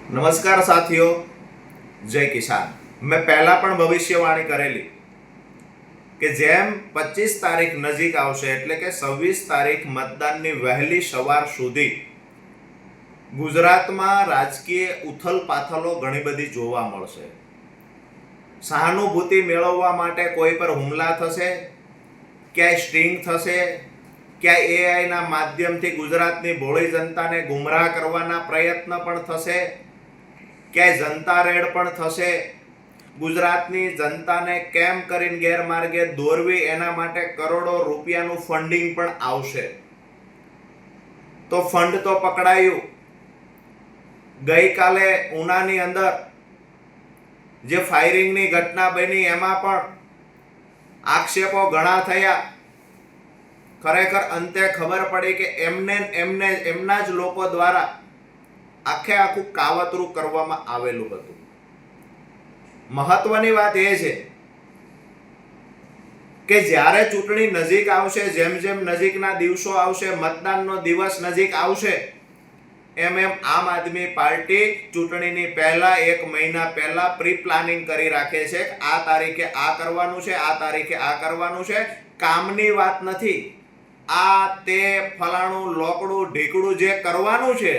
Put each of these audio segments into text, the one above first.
નમસ્કાર સાથીઓ, જય કિસાન। મેં પહેલા પણ ભવિષ્યવાણી કરેલી કે જેમ 25 તારીખ નજીક આવશે એટલે કે 26 તારીખ મતદાનની વહેલી સવાર સુધી ગુજરાતમાં રાજકીય ઉથલપાથલો ઘણી બધી જોવા મળશે। સહાનુભૂતિ મેળવવા માટે કોઈ પર હુમલા થશે, ક્યાંય સ્ટિંગ થશે, ક્યાંય એઆઈના માધ્યમથી ગુજરાતની ભોળી જનતાને ગુમરાહ કરવાના પ્રયત્ન પણ થશે, ક્યાંય જનતા રેડ પણ થશે। ગુજરાતની જનતાને કેમ કરીને ગેરમાર્ગે દોરવી એના માટે કરોડો રૂપિયાનું ફંડિંગ પણ આવશે। તો ફંડ તો પકડાયું। ગઈકાલે ઉનાની અંદર જે ફાયરિંગની ઘટના બની એમાં પણ આક્ષેપો ઘણા થયા। ખરેખર અંતે ખબર પડી કે એમના જ લોકો દ્વારા આખું કાવતરું કરવામાં આવેલું હતું। મહત્વની વાત એ છે કે જ્યારે ચૂંટણી નજીક આવશે, જેમ જેમ નજીકના દિવસો આવશે, મતદાનનો દિવસ નજીક આવશે, એમ આમ આદમી પાર્ટી ચૂંટણીની પહેલા 1 મહિના પહેલા પ્રી પ્લાનિંગ કરી રાખે છે કે આ તારીખે આ કરવાનું છે, આ તારીખે આ કરવાનું છે। કામની વાત નથી, આ તે ફલાણું લોકડું ઢીકડું જે કરવાનું છે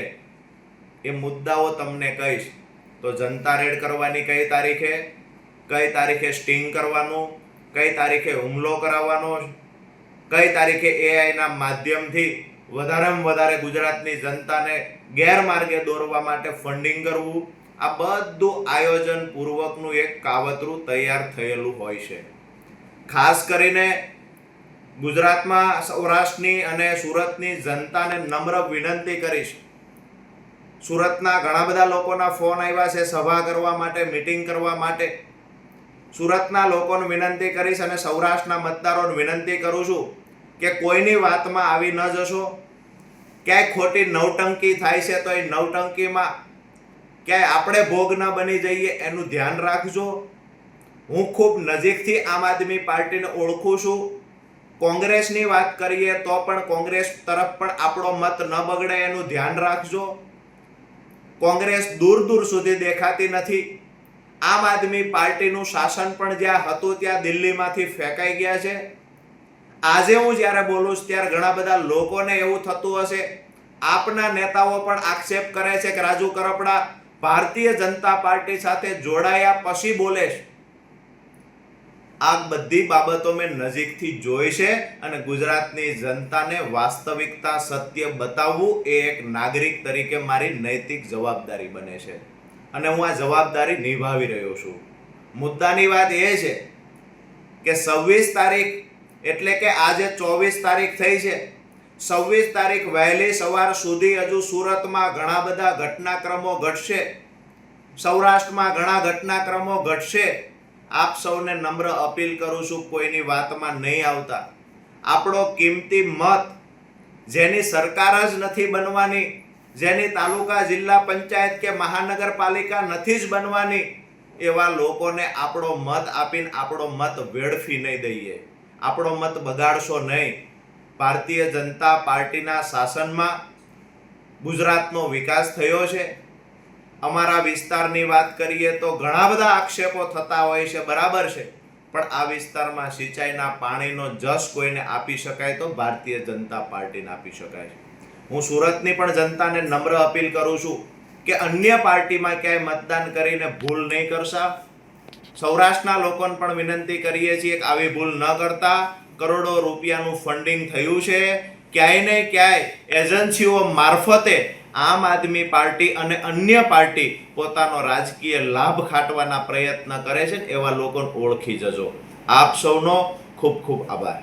એ મુદ્દાઓ તમને કહીશ। તો જનતા રેડ કરવાની કઈ તારીખે સ્ટિંગ કરવાનું, કઈ તારીખે હુમલો કરાવવાનો, કઈ તારીખે એઆઈના માધ્યમથી વધારેમાં વધારે ગુજરાતની જનતાને ગેરમાર્ગે દોરવા માટે ફંડિંગ કરવું, આ બધું આયોજન પૂર્વકનું એક કાવતરું તૈયાર થયેલું હોય છે। ખાસ કરીને ગુજરાતમાં સૌરાષ્ટ્રની અને સુરતની જનતાને નમ્ર વિનંતી કરીશ। સુરતના ઘણા બધા લોકોના ફોન આવ્યા છે સભા કરવા માટે, મીટિંગ કરવા માટે। સુરતના લોકોને વિનંતી કરીશ અને સૌરાષ્ટ્રના મતદારોને વિનંતી કરું છું કે કોઈની વાતમાં આવી ન જશો। ક્યાંય ખોટી નવટંકી થાય છે તો એ નવટંકીમાં ક્યાંય આપણે ભોગ ન બની જઈએ એનું ધ્યાન રાખજો। હું ખૂબ નજીકથી આમ આદમી પાર્ટીને ઓળખું છું। કોંગ્રેસની વાત કરીએ તો પણ કોંગ્રેસ તરફ પણ આપણો મત ન બગડે એનું ધ્યાન રાખજો। કોંગ્રેસ દૂર દૂર સુધી દેખાતી નથી। આમ આદમી પાર્ટીનું શાસન પણ જ્યાં હતું ત્યાં દિલ્હીમાંથી ફેંકાઈ ગયા છે। આજે હું જ્યારે બોલું છું ત્યારે ઘણા બધા લોકોને એવું થતું હશે, આપના નેતાઓ પણ આક્ષેપ કરે છે કે રાજુ કરપડા ભારતીય જનતા પાર્ટી સાથે જોડાયા પછી બોલે છે। આ બધી બાબતો મેં નજીકથી જોઈ છે અને ગુજરાતની જનતાને વાસ્તવિકતા સત્ય બતાવવું એ એક નાગરિક તરીકે મારી નૈતિક જવાબદારી બને છે અને હું આ જવાબદારી નિભાવી રહ્યો છું। મુદ્દાની વાત એ છે કે 26 તારીખ એટલે કે આજે 24 તારીખ થઈ છે। 26 તારીખ વહેલી સવાર સુધી હજુ સુરતમાં ઘણા બધા ઘટનાક્રમો ઘટશે, સૌરાષ્ટ્રમાં ઘણા ઘટનાક્રમો ઘટશે। આપ સૌને નમ્ર અપીલ કરું છું, કોઈની વાતમાં નહીં આવતા। આપણો કિંમતી મત, જેની સરકાર જ નથી બનવાની, જેની તાલુકા જિલ્લા પંચાયત કે મહાનગરપાલિકા નથી જ બનવાની, એવા લોકોને આપણો મત આપીને આપણો મત વેડફી નહીં દઈએ। આપણો મત બગાડશો નહીં। ભારતીય જનતા પાર્ટીના શાસનમાં ગુજરાતનો વિકાસ થયો છે। અમારા વિસ્તારની વાત કરીએ તો ઘણા બધા આક્ષેપો થતા હોય છે, બરાબર છે, પણ આ વિસ્તારમાં સિંચાઈના પાણીનો જસ કોઈને આપી શકાય તો ભારતીય જનતા પાર્ટીને આપી શકાય છે। હું સુરતની પણ જનતાને નમ્ર અપીલ કરું છું કે અન્ય પાર્ટીમાં ક્યાંય મતદાન કરીને ભૂલ નહીં કરશા। સૌરાષ્ટ્રના લોકોને પણ વિનંતી કરીએ છીએ કે આવી ભૂલ ન કરતા। કરોડો રૂપિયાનું ફંડિંગ થયું છે। ક્યાંય ને ક્યાંય એજન્સીઓ મારફતે આમ આદમી પાર્ટી અને અન્ય પાર્ટી પોતાનો રાજકીય લાભ ખાટવાના પ્રયત્ન કરે છે, એવા લોકોને ઓળખી જજો। આપ સૌનો ખૂબ ખૂબ આભાર।